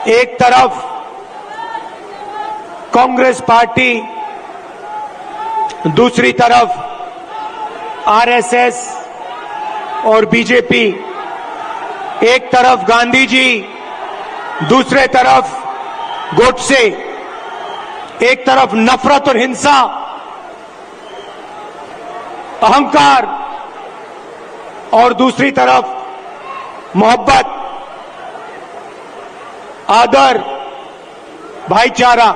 एक तरफ कांग्रेस पार्टी, दूसरी तरफ आरएसएस और बीजेपी, एक तरफ गांधी जी, दूसरे तरफ गोडसे, एक तरफ नफरत और हिंसा, अहंकार और दूसरी तरफ मोहब्बत, आदर, भाईचारा।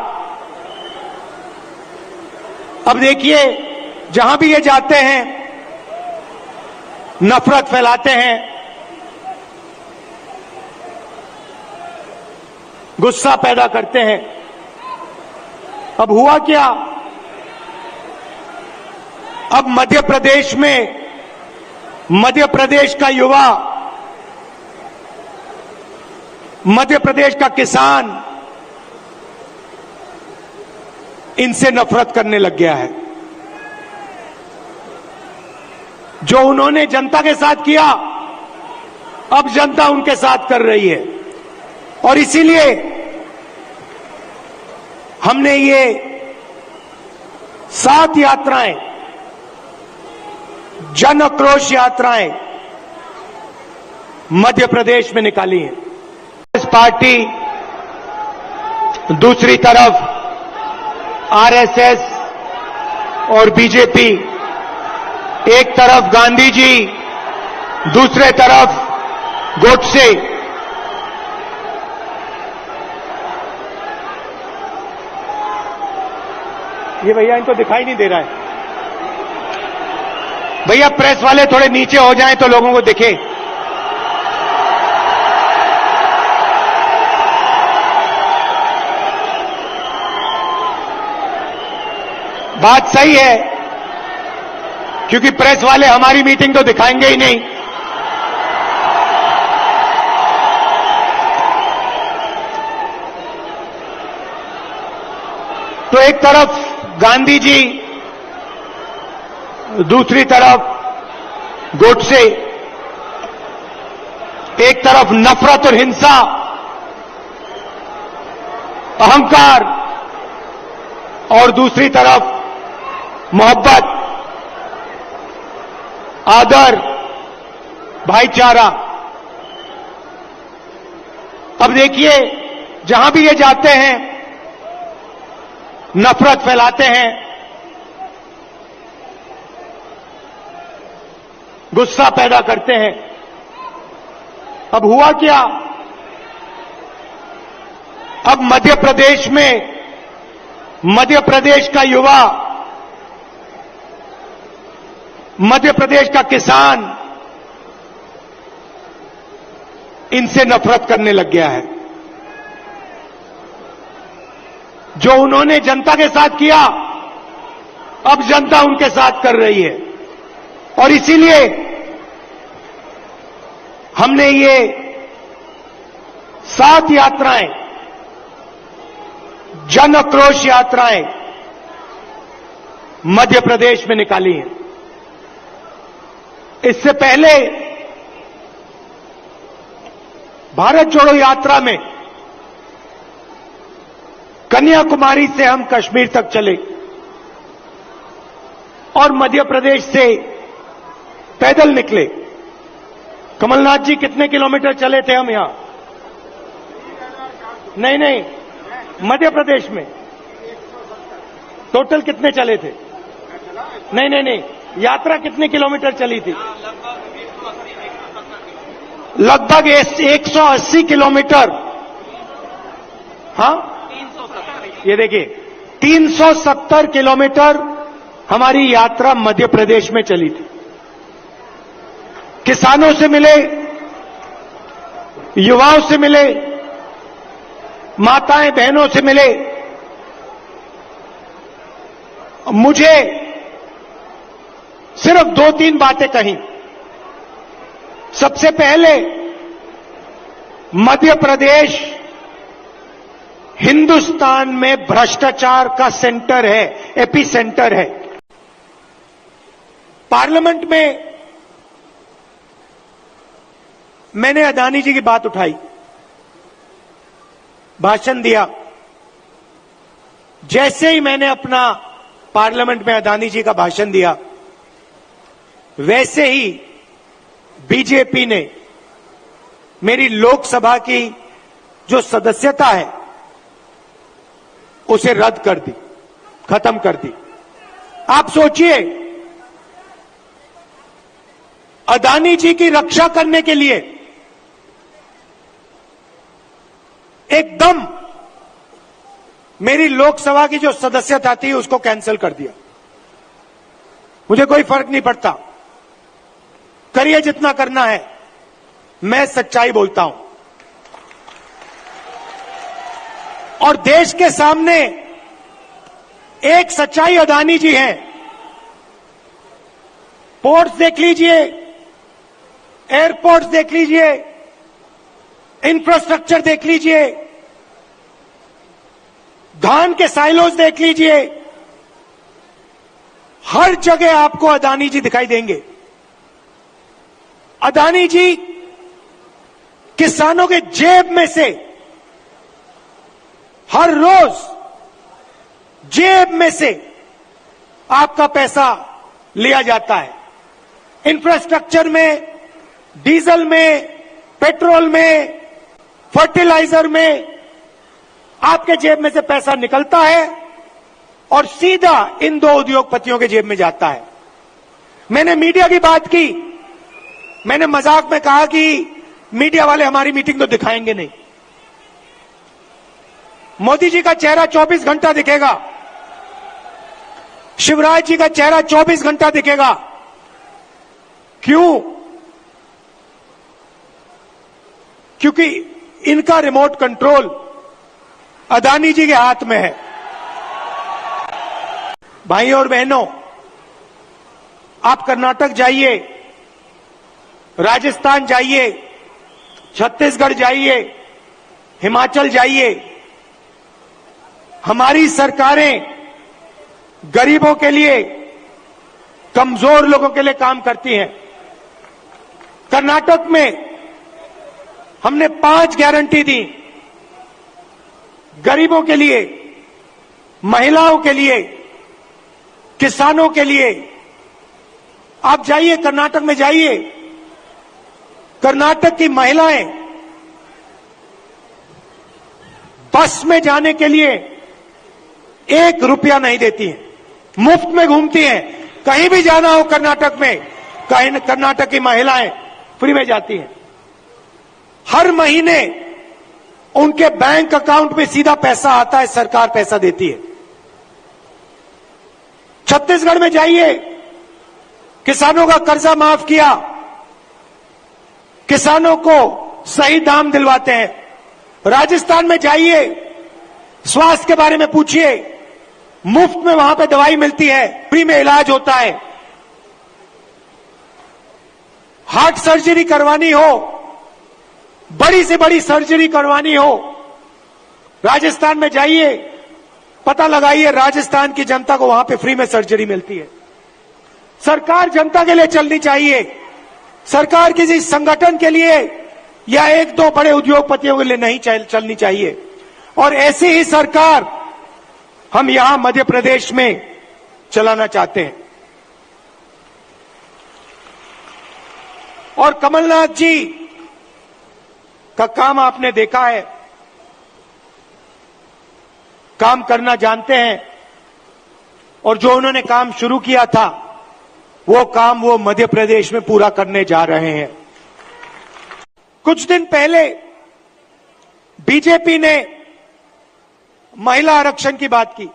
अब देखिए, जहां भी ये जाते हैं नफरत फैलाते हैं, गुस्सा पैदा करते हैं। अब हुआ क्या? अब मध्य प्रदेश में मध्य प्रदेश का युवा, मध्य प्रदेश का किसान इनसे नफरत करने लग गया है। जो उन्होंने जनता के साथ किया, अब जनता उनके साथ कर रही है। और इसीलिए हमने ये 7 यात्राएं, जन आक्रोश यात्राएं मध्य प्रदेश में निकाली हैं। कांग्रेस पार्टी, दूसरी तरफ आरएसएस और बीजेपी, एक तरफ गांधी जी, दूसरे तरफ गोडसे। ये भैया, इनको दिखाई नहीं दे रहा है। भैया, प्रेस वाले थोड़े नीचे हो जाएं तो लोगों को दिखे। बात सही है, क्योंकि प्रेस वाले हमारी मीटिंग तो दिखाएंगे ही नहीं। तो एक तरफ गांधी जी, दूसरी तरफ गोडसे, एक तरफ नफरत और हिंसा, अहंकार और दूसरी तरफ मोहब्बत, आदर, भाईचारा। अब देखिए, जहां भी ये जाते हैं नफरत फैलाते हैं, गुस्सा पैदा करते हैं। अब हुआ क्या? अब मध्य प्रदेश में मध्य प्रदेश का युवा, मध्य प्रदेश का किसान इनसे नफरत करने लग गया है। जो उन्होंने जनता के साथ किया, अब जनता उनके साथ कर रही है। और इसीलिए हमने ये 7 यात्राएं, जन आक्रोश यात्राएं मध्य प्रदेश में निकाली हैं। इससे पहले भारत जोड़ो यात्रा में कन्याकुमारी से हम कश्मीर तक चले और मध्य प्रदेश से पैदल निकले। कमलनाथ जी, कितने किलोमीटर चले थे हम यहां? नहीं, मध्य प्रदेश में टोटल कितने चले थे? नहीं, यात्रा कितने किलोमीटर चली थी? लगभग 180 किलोमीटर। हाँ, ये देखिए, 370 किलोमीटर हमारी यात्रा मध्य प्रदेश में चली थी। किसानों से मिले, युवाओं से मिले, माताएं बहनों से मिले। मुझे सिर्फ 2-3 बातें कही। सबसे पहले, मध्य प्रदेश हिंदुस्तान में भ्रष्टाचार का सेंटर है, एपी सेंटर है। पार्लियामेंट में मैंने अदानी जी की बात उठाई। भाषण दिया, जैसे ही मैंने अपना पार्लियामेंट में अदानी जी का भाषण दिया, वैसे ही बीजेपी ने मेरी लोकसभा की जो सदस्यता है उसे रद्द कर दी, खत्म कर दी। आप सोचिए, अदानी जी की रक्षा करने के लिए एकदम मेरी लोकसभा की जो सदस्यता थी उसको कैंसिल कर दिया। मुझे कोई फर्क नहीं पड़ता, करिए जितना करना है, मैं सच्चाई बोलता हूं। और देश के सामने एक सच्चाई अदानी जी है। पोर्ट्स देख लीजिए, एयरपोर्ट्स देख लीजिए, इंफ्रास्ट्रक्चर देख लीजिए, धान के साइलोज देख लीजिए, हर जगह आपको अदानी जी दिखाई देंगे। अदानी जी किसानों के जेब में से हर रोज जेब में से आपका पैसा लिया जाता है। इंफ्रास्ट्रक्चर में, डीजल में, पेट्रोल में, फर्टिलाइजर में आपके जेब में से पैसा निकलता है और सीधा इन दो उद्योगपतियों के जेब में जाता है। मैंने मीडिया की बात की, मैंने मजाक में कहा कि मीडिया वाले हमारी मीटिंग तो दिखाएंगे नहीं। मोदी जी का चेहरा 24 घंटा दिखेगा, शिवराज जी का चेहरा 24 घंटा दिखेगा। क्यों? क्योंकि इनका रिमोट कंट्रोल अदानी जी के हाथ में है। भाइयों और बहनों, आप कर्नाटक जाइए, राजस्थान जाइए, छत्तीसगढ़ जाइए, हिमाचल जाइए, हमारी सरकारें गरीबों के लिए, कमजोर लोगों के लिए काम करती हैं। कर्नाटक में हमने 5 गारंटी दी, गरीबों के लिए, महिलाओं के लिए, किसानों के लिए। आप जाइए, कर्नाटक में जाइए, कर्नाटक की महिलाएं बस में जाने के लिए 1 रुपया नहीं देती हैं, मुफ्त में घूमती हैं। कहीं भी जाना हो कर्नाटक में, कर्नाटक की महिलाएं फ्री में जाती हैं। हर महीने उनके बैंक अकाउंट में सीधा पैसा आता है, सरकार पैसा देती है। छत्तीसगढ़ में जाइए, किसानों का कर्जा माफ किया, किसानों को सही दाम दिलवाते हैं। राजस्थान में जाइए, स्वास्थ्य के बारे में पूछिए, मुफ्त में वहां पे दवाई मिलती है, फ्री में इलाज होता है। हार्ट सर्जरी करवानी हो, बड़ी से बड़ी सर्जरी करवानी हो, राजस्थान में जाइए, पता लगाइए, राजस्थान की जनता को वहां पे फ्री में सर्जरी मिलती है। सरकार जनता के लिए चलनी चाहिए, सरकार किसी संगठन के लिए या 1-2 बड़े उद्योगपतियों के लिए नहीं चलनी चाहिए। और ऐसी ही सरकार हम यहां मध्य प्रदेश में चलाना चाहते हैं। और कमलनाथ जी का काम आपने देखा है, काम करना जानते हैं, और जो उन्होंने काम शुरू किया था वो काम वो मध्य प्रदेश में पूरा करने जा रहे हैं। कुछ दिन पहले बीजेपी ने महिला आरक्षण की बात की।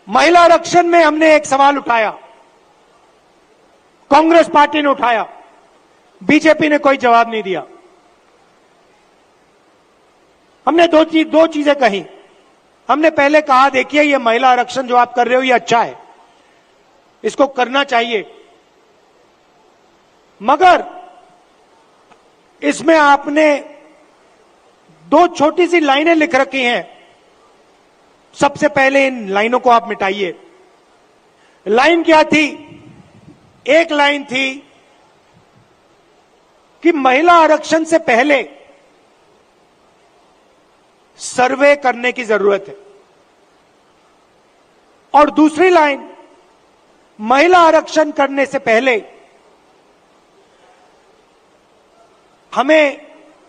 महिला आरक्षण में हमने एक सवाल उठाया, कांग्रेस पार्टी ने उठाया, बीजेपी ने कोई जवाब नहीं दिया। हमने दो चीजें कही। हमने पहले कहा, देखिए ये महिला आरक्षण जो आप कर रहे हो ये अच्छा है, इसको करना चाहिए, मगर इसमें आपने 2 छोटी सी लाइनें लिख रखी हैं, सबसे पहले इन लाइनों को आप मिटाइए। लाइन क्या थी? एक लाइन थी कि महिला आरक्षण से पहले सर्वे करने की जरूरत है। और दूसरी लाइन, महिला आरक्षण करने से पहले हमें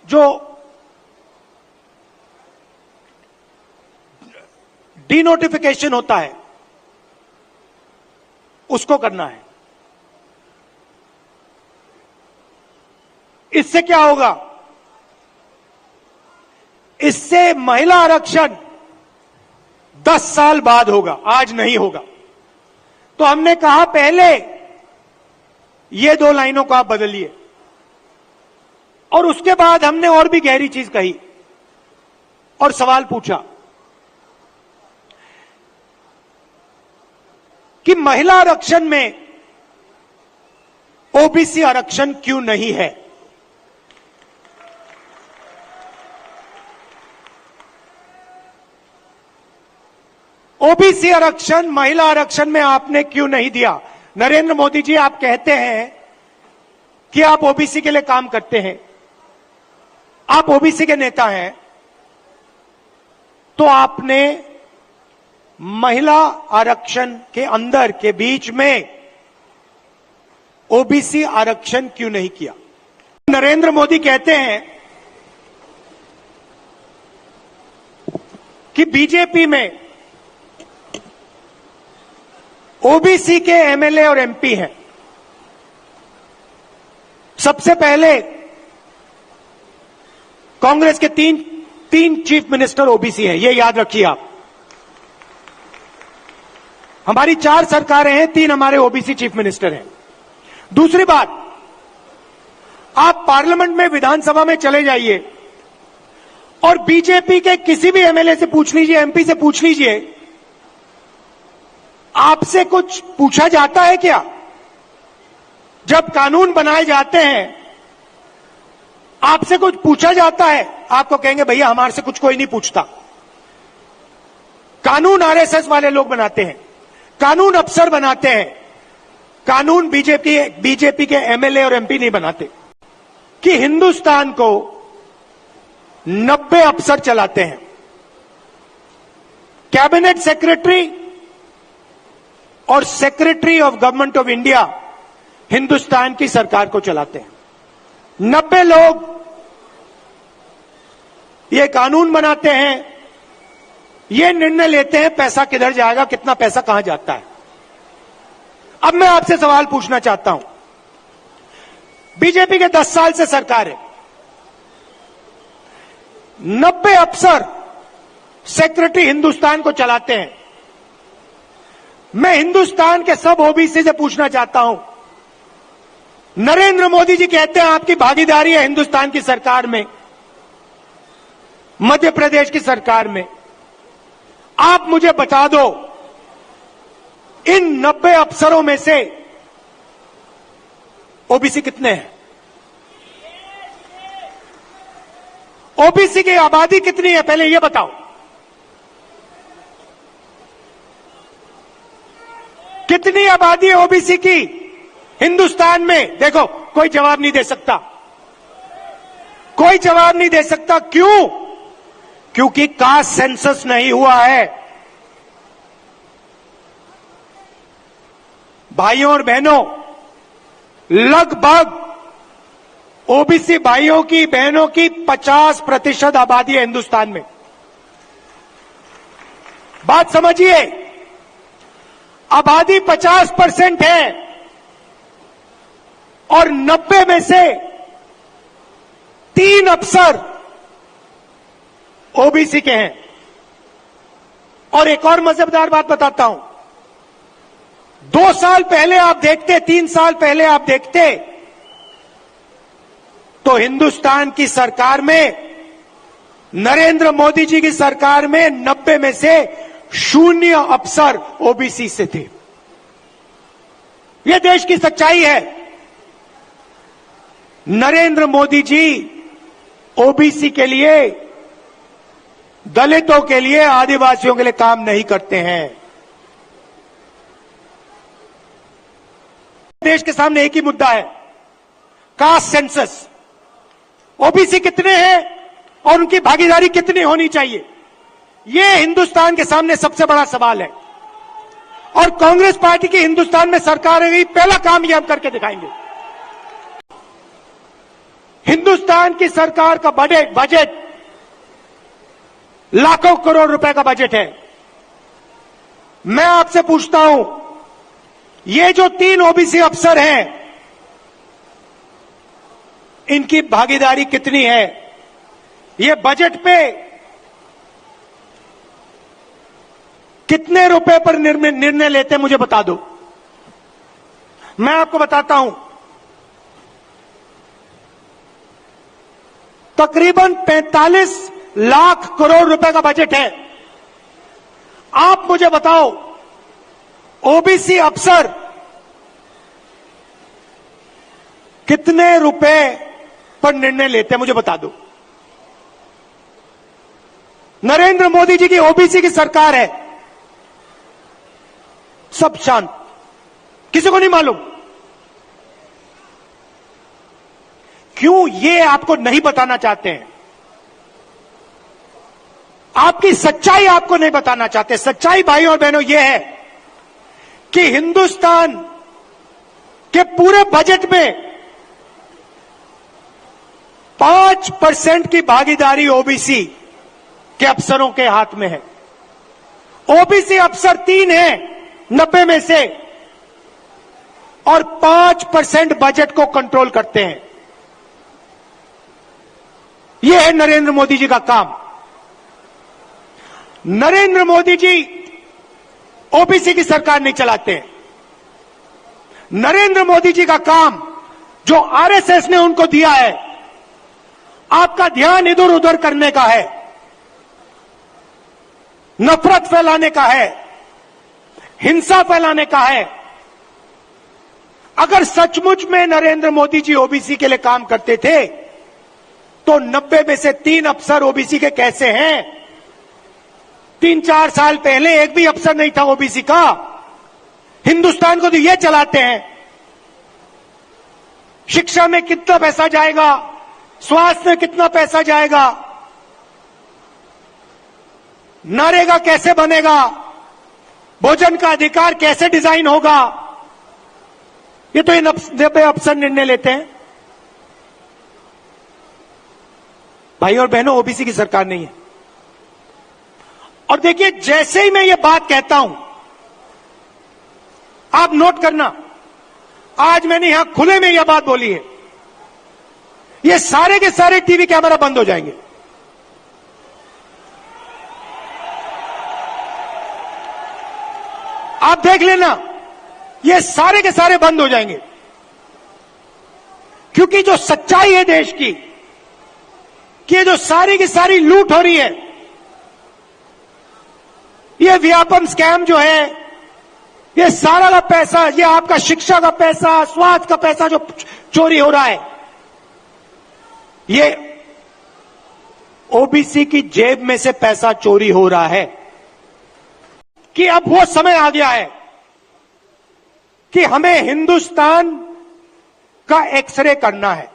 जो डीनोटिफिकेशन होता है उसको करना है। इससे क्या होगा? इससे महिला आरक्षण 10 साल बाद होगा, आज नहीं होगा। तो हमने कहा पहले ये 2 लाइनों को आप बदलिए। और उसके बाद हमने और भी गहरी चीज कही और सवाल पूछा कि महिला आरक्षण में ओबीसी आरक्षण क्यों नहीं है? ओबीसी आरक्षण महिला आरक्षण में आपने क्यों नहीं दिया? नरेंद्र मोदी जी, आप कहते हैं कि आप ओबीसी के लिए काम करते हैं, आप ओबीसी के नेता हैं, तो आपने महिला आरक्षण के अंदर के बीच में ओबीसी आरक्षण क्यों नहीं किया? नरेंद्र मोदी कहते हैं कि बीजेपी में ओबीसी के एमएलए और एमपी हैं। सबसे पहले कांग्रेस के तीन चीफ मिनिस्टर ओबीसी हैं, ये याद रखिए आप। हमारी 4 सरकारें हैं, 3 हमारे ओबीसी चीफ मिनिस्टर हैं। दूसरी बात, आप पार्लियामेंट में, विधानसभा में चले जाइए और बीजेपी के किसी भी एमएलए से पूछ लीजिए, एमपी से पूछ लीजिए, आपसे कुछ पूछा जाता है क्या? जब कानून बनाए जाते हैं आपसे कुछ पूछा जाता है? आपको कहेंगे भैया हमारे से कुछ कोई नहीं पूछता। कानून आरएसएस वाले लोग बनाते हैं, कानून अफसर बनाते हैं, कानून बीजेपी के एमएलए और एमपी नहीं बनाते। कि हिंदुस्तान को 90 अफसर चलाते हैं, कैबिनेट सेक्रेटरी और secretary of government of India Hindustan की सरकार को चलाते हैं। 90 लोग ये कानून बनाते हैं, ये निर्णय लेते हैं पैसा किधर जाएगा, कितना पैसा कहां जाता है। अब मैं आपसे सवाल पूछना चाहता हूं, बीजेपी के 10 साल से सरकार है, 90 अफसर सेक्रेटरी हिंदुस्तान को चलाते हैं। मैं हिंदुस्तान के सब ओबीसी से पूछना चाहता हूं, नरेंद्र मोदी जी कहते हैं आपकी भागीदारी है हिंदुस्तान की सरकार में, मध्य प्रदेश की सरकार में। आप मुझे बता दो, इन 90 अफसरों में से ओबीसी कितने हैं? ओबीसी की आबादी कितनी है पहले यह बताओ। कितनी आबादी है ओबीसी की हिंदुस्तान में? देखो, कोई जवाब नहीं दे सकता, कोई जवाब नहीं दे सकता। क्यों? क्योंकि कास्ट सेंसस नहीं हुआ है। भाइयों और बहनों, लगभग ओबीसी भाइयों की बहनों की 50% आबादी है हिंदुस्तान में। बात समझिए, आबादी 50% है और 90 में से 3 अफसर ओबीसी के हैं। और एक और मजेदार बात बताता हूं, 2 साल पहले आप देखते, 3 साल पहले आप देखते तो हिंदुस्तान की सरकार में, नरेंद्र मोदी जी की सरकार में 90 में से 0 अफसर ओबीसी से थे। यह देश की सच्चाई है। नरेंद्र मोदी जी ओबीसी के लिए, दलितों के लिए, आदिवासियों के लिए काम नहीं करते हैं। देश के सामने एक ही मुद्दा है, कास्ट सेंसस। ओबीसी कितने हैं और उनकी भागीदारी कितनी होनी चाहिए, यह हिंदुस्तान के सामने सबसे बड़ा सवाल है। और कांग्रेस पार्टी की हिंदुस्तान में सरकार है, पहला काम यह हम करके दिखाएंगे। हिंदुस्तान की सरकार का बजट लाखों करोड़ रुपए का बजट है। मैं आपसे पूछता हूं, ये जो 3 ओबीसी अफसर हैं, इनकी भागीदारी कितनी है? ये बजट पे कितने रुपए पर निर्णय लेते हैं, मुझे बता दो। मैं आपको बताता हूं, तकरीबन 45 लाख करोड़ रुपए का बजट है। आप मुझे बताओ, ओबीसी अफसर कितने रुपए पर निर्णय लेते हैं, मुझे बता दो। नरेंद्र मोदी जी की ओबीसी की सरकार है, सब शांत, किसी को नहीं मालूम। क्यों? ये आपको नहीं बताना चाहते हैं, आपकी सच्चाई आपको नहीं बताना चाहते। सच्चाई भाई और बहनों यह है कि हिंदुस्तान के पूरे बजट में 5% की भागीदारी ओबीसी के अफसरों के हाथ में है। ओबीसी अफसर 3 हैं 90 में से, और 5% बजट को कंट्रोल करते हैं। यह है नरेंद्र मोदी जी का काम। नरेंद्र मोदी जी ओबीसी की सरकार नहीं चलाते हैं। नरेंद्र मोदी जी का काम जो आरएसएस ने उनको दिया है, आपका ध्यान इधर उधर करने का है, नफरत फैलाने का है, हिंसा फैलाने का है। अगर सचमुच में नरेंद्र मोदी जी ओबीसी के लिए काम करते थे, तो 90 में से 3 अफसर ओबीसी के कैसे हैं? 3-4 साल पहले एक भी अफसर नहीं था ओबीसी का। हिंदुस्तान को तो ये चलाते हैं। शिक्षा में कितना पैसा जाएगा, स्वास्थ्य में कितना पैसा जाएगा, नरेगा कैसे बनेगा, भोजन का अधिकार कैसे डिजाइन होगा, ये तो इन 90 अफसर निर्णय लेते हैं। भाई और बहनों, ओबीसी की सरकार नहीं है। और देखिए, जैसे ही मैं ये बात कहता हूं, आप नोट करना, आज मैंने यहां खुले में यह बात बोली है, ये सारे के सारे टीवी कैमरा बंद हो जाएंगे। आप देख लेना, ये सारे के सारे बंद हो जाएंगे। क्योंकि जो सच्चाई है देश की, कि ये जो सारी की सारी लूट हो रही है, ये व्यापम स्कैम जो है, ये सारा का पैसा, ये आपका शिक्षा का पैसा, स्वास्थ्य का पैसा जो चोरी हो रहा है, ये ओबीसी की जेब में से पैसा चोरी हो रहा है। कि अब वो समय आ गया है कि हमें हिंदुस्तान का एक्सरे करना है।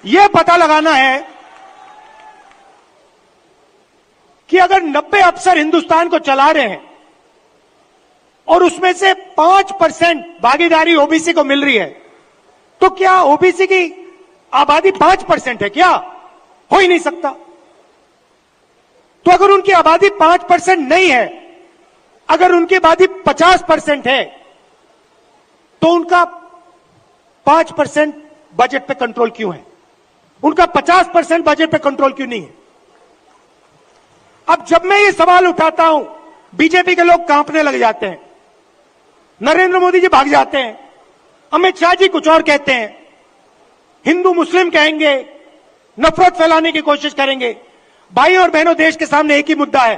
यह पता लगाना है कि अगर 90 अफसर हिंदुस्तान को चला रहे हैं और उसमें से 5% भागीदारी ओबीसी को मिल रही है, तो क्या ओबीसी की आबादी 5% है? क्या हो ही नहीं सकता। तो अगर उनकी आबादी 5% नहीं है, अगर उनकी आबादी 50% है, तो उनका 5% बजट पे कंट्रोल क्यों है? उनका 50% बजट पे कंट्रोल क्यों नहीं है? अब जब मैं ये सवाल उठाता हूं, बीजेपी के लोग कांपने लग जाते हैं, नरेंद्र मोदी जी भाग जाते हैं, अमित शाह जी कुछ और कहते हैं, हिंदू मुस्लिम कहेंगे, नफरत फैलाने की कोशिश करेंगे। भाई और बहनों, देश के सामने एक ही मुद्दा है,